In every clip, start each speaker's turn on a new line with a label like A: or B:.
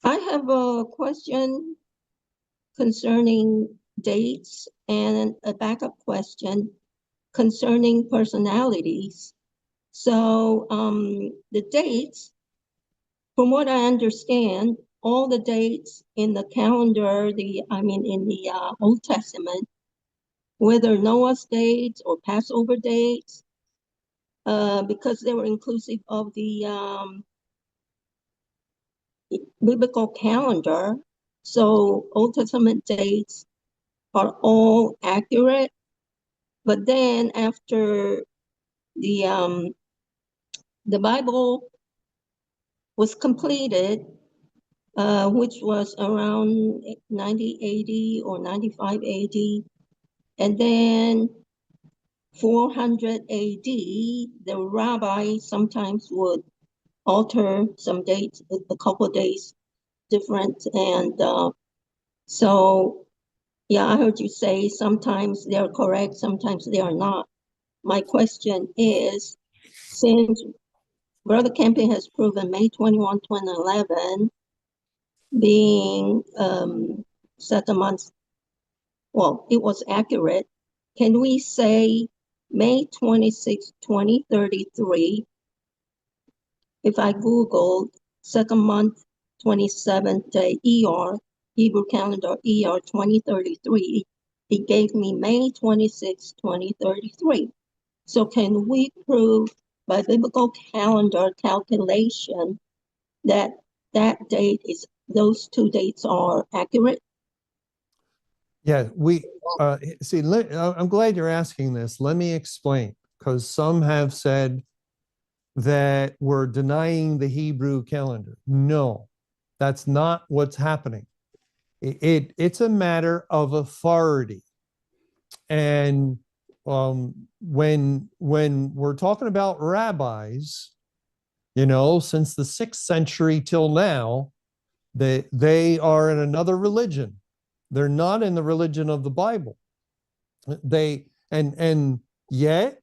A: I have a question concerning dates and a backup question concerning personalities. So the dates, from what I understand, all the dates in the calendar, in the Old Testament, whether Noah's dates or Passover dates, because they were inclusive of the biblical calendar. So Old Testament dates are all accurate. But then after the the Bible was completed, which was around 90 AD or 95 AD, and then 400 AD, the rabbi sometimes would alter some dates, a couple of days different. And so, yeah, I heard you say sometimes they're correct, sometimes they are not. My question is, since Brother Camping has proven May 21, 2011 being set a month, well, it was accurate. Can we say May 26, 2033? If I Googled second month, 27th day ER, Hebrew calendar ER 2033, it gave me May 26, 2033. So can we prove by biblical calendar calculation that that date is, those two dates are accurate?
B: Yeah, see, I'm glad you're asking this. Let me explain, because some have said that we're denying the Hebrew calendar. No, that's not what's happening. It's a matter of authority. And when we're talking about rabbis, since the 6th century till now, they are in another religion. They're not in the religion of the Bible. And yet,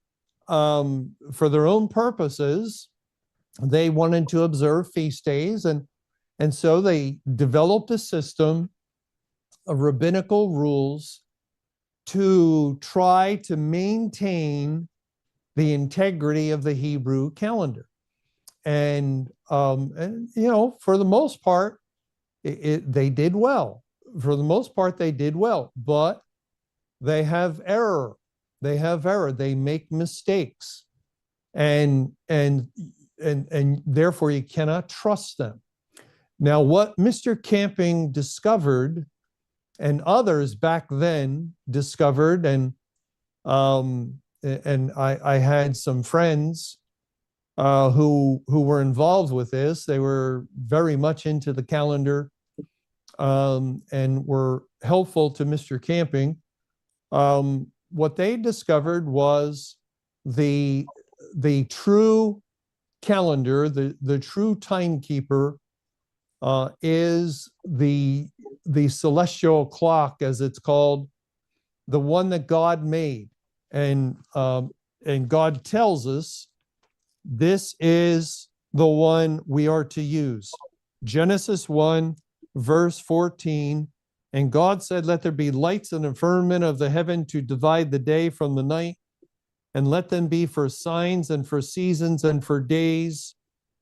B: for their own purposes, they wanted to observe feast days, and so they developed a system of rabbinical rules to try to maintain the integrity of the Hebrew calendar. And for the most part, they did well. For the most part, they did well, but they have error. They make mistakes, and therefore you cannot trust them. Now, what Mr. Camping discovered, and others back then discovered, and I had some friends who were involved with this. They were very much into the calendar, and were helpful to Mr. Camping. What they discovered was the true calendar, the true timekeeper, is the celestial clock, as it's called, the one that God made, and God tells us this is the one we are to use. Genesis 1, verse 14. And God said, let there be lights in the firmament of the heaven to divide the day from the night, and let them be for signs and for seasons and for days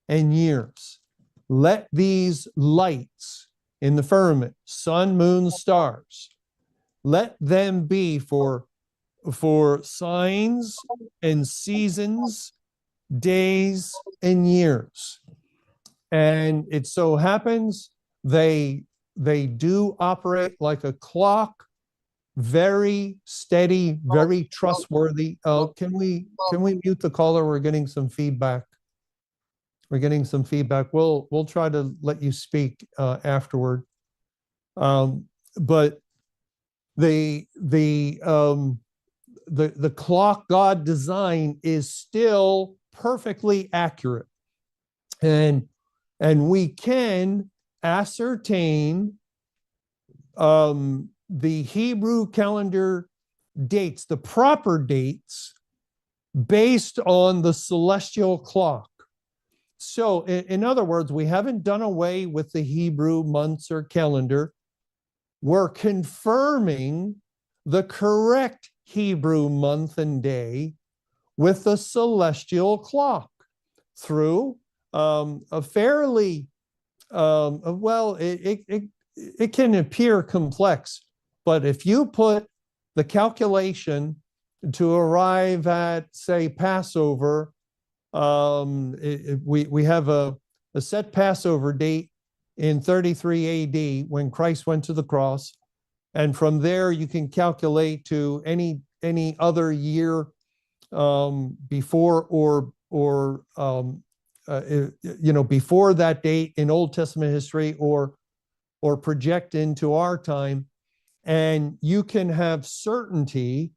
B: and years. Let these lights in the firmament, sun, moon, stars, let them be for signs and seasons, days and years. And it so happens they do operate like a clock, very steady, very trustworthy. Can we mute the caller? We're getting some feedback. We'll try to let you speak afterward. But the clock God designed is still perfectly accurate, and we can ascertain the Hebrew calendar dates, the proper dates, based on the celestial clock. So in other words, we haven't done away with the Hebrew months or calendar. We're confirming the correct Hebrew month and day with the celestial clock through a fairly, well, it can appear complex, but if you put the calculation to arrive at, say, Passover, we have a set Passover date in 33 AD when Christ went to the cross. And from there, you can calculate to any other year before before that date in Old Testament history, or project into our time, and you can have certainty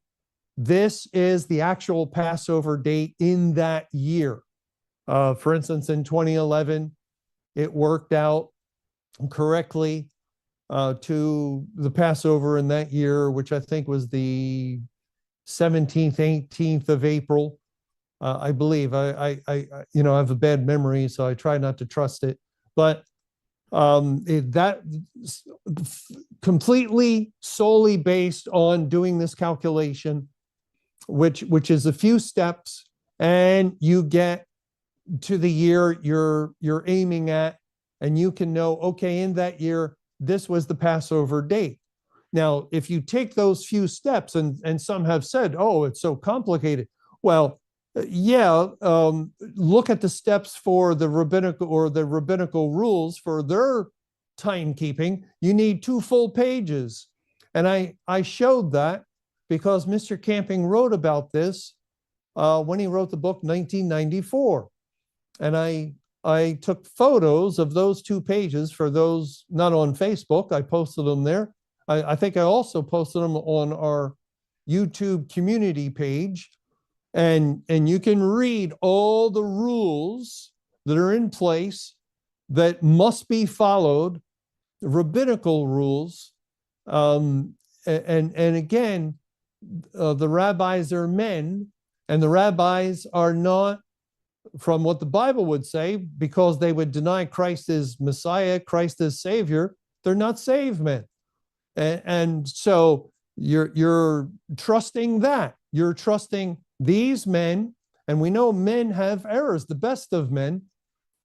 B: this is the actual Passover date in that year. For instance, in 2011, it worked out correctly to the Passover in that year, which I think was the 17th, 18th of April, I believe. I have a bad memory, so I try not to trust it. But that completely solely based on doing this calculation, which is a few steps, and you get to the year you're aiming at, and you can know, okay, in that year, this was the Passover date. Now, if you take those few steps, and some have said, oh, it's so complicated. Well, yeah, look at the steps for the rabbinical rules for their timekeeping. You need 2 full pages. And I showed that because Mr. Camping wrote about this when he wrote the book 1994. And I took photos of those 2 pages for those not on Facebook. I posted them there. I think I also posted them on our YouTube community page. And you can read all the rules that are in place that must be followed, rabbinical rules. And again, the rabbis are men, and the rabbis are not, from what the Bible would say, because they would deny Christ as Messiah, Christ as Savior, they're not saved men. And so you're trusting that. You're trusting these men, and we know men have errors, the best of men,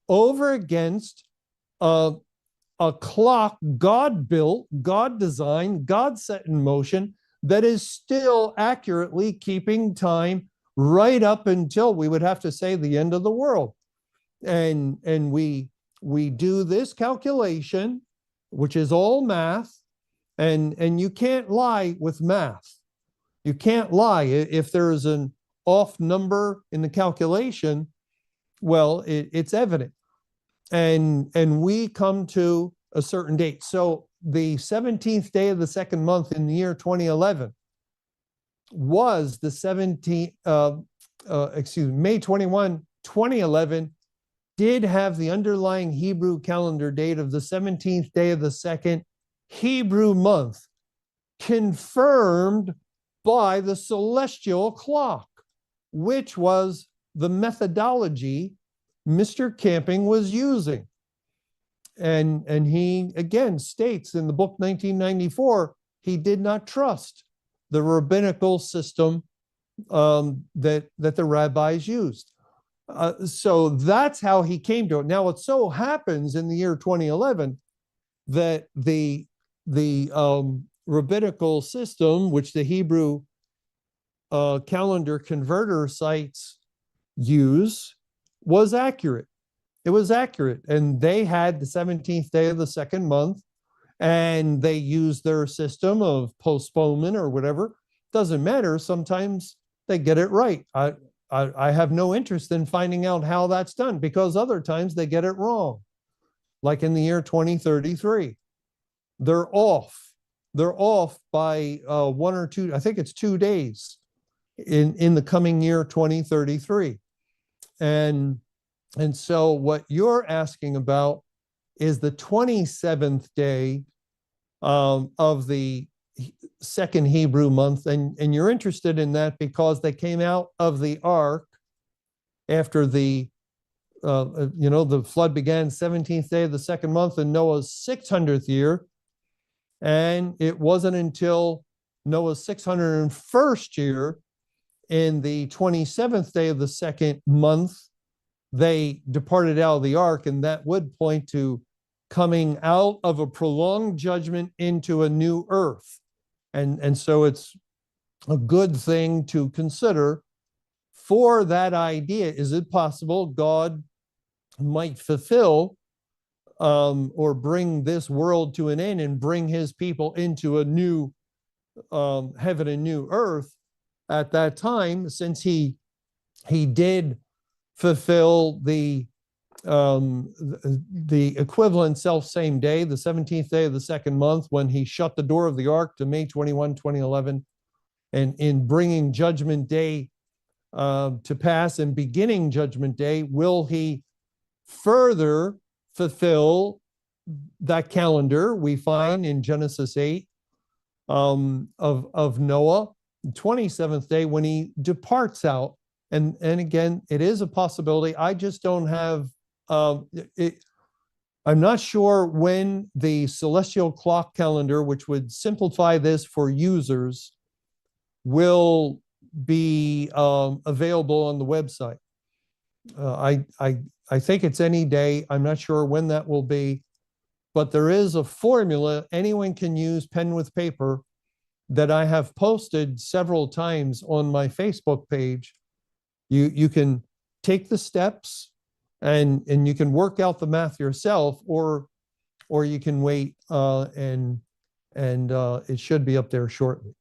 B: over against a clock God built, God designed, God set in motion that is still accurately keeping time right up until, we would have to say, the end of the world. And we do this calculation, which is all math, and you can't lie with math. You can't lie. If there is an off number in the calculation, well, it's evident. And we come to a certain date. So the 17th day of the second month in the year 2011 was the 17th, May 21, 2011, did have the underlying Hebrew calendar date of the 17th day of the second Hebrew month, confirmed by the celestial clock, which was the methodology Mr. Camping was using. And he again states in the book 1994, he did not trust the rabbinical system that the rabbis used. So that's how he came to it. Now, it so happens in the year 2011 that the rabbinical system, which the Hebrew calendar converter sites use, was accurate. It was accurate. And they had the 17th day of the second month, and they used their system of postponement or whatever. Doesn't matter. Sometimes they get it right. I have no interest in finding out how that's done, because other times they get it wrong. Like in the year 2033, they're off. They're off by 1 or 2, I think it's 2 days in the coming year 2033. And so what you're asking about is the 27th day of the second Hebrew month. And you're interested in that because they came out of the ark after the the flood began 17th day of the second month in Noah's 600th year. And it wasn't until Noah's 601st year, in the 27th day of the second month, they departed out of the ark, and that would point to coming out of a prolonged judgment into a new earth. And so it's a good thing to consider for that idea. Is it possible God might fulfill or bring this world to an end and bring his people into a new heaven and new earth at that time, since he did fulfill the equivalent same day, the 17th day of the second month, when he shut the door of the ark to May 21, 2011, and in bringing Judgment Day to pass and beginning Judgment Day, will he further fulfill that calendar we find in Genesis 8 of Noah, 27th day, when he departs out. And again, it is a possibility. I just don't have it. I'm not sure when the celestial clock calendar, which would simplify this for users, will be available on the website. I think it's any day. I'm not sure when that will be, but there is a formula anyone can use, pen with paper, that I have posted several times on my Facebook page. You can take the steps and you can work out the math yourself, or you can wait and it should be up there shortly.